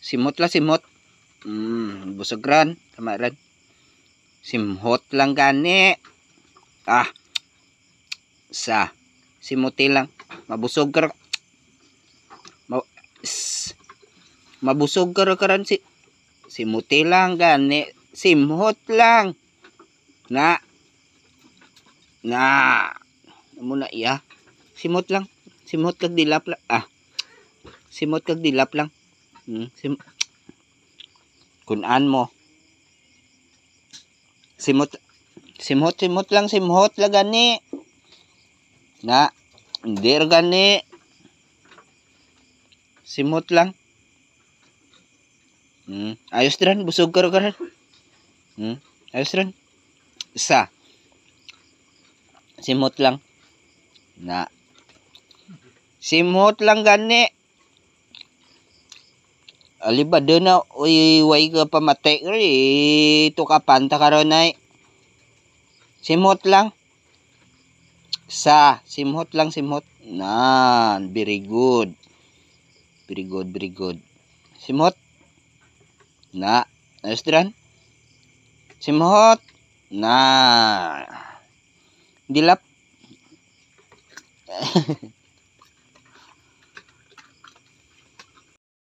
Simot lang simot. Busog ran. Tama ran. Simhot lang gani. Simuti lang. Mabusog ka. Mabusog ka ran simuti lang gani. Simhot lang. Na. Muna iya. Simot lang. Simot kag dilap lang. Simot kag dilap lang. Kunan mo. Simot lang. Simhot lang gani. Na. Hindi gani. Simot lang. Ayos rin. Busog ka rin. Ayos rin. Isa. Simot lang. Na. Simot lang gani. Alibado na. Uy, way ka pamatay. Ito ka panta ka ron ay. Simot lang. Simot lang. Simot. Na. Very good. Very good. Very good. Simot. Na. Ayos rin. Simot. Na. Dilap.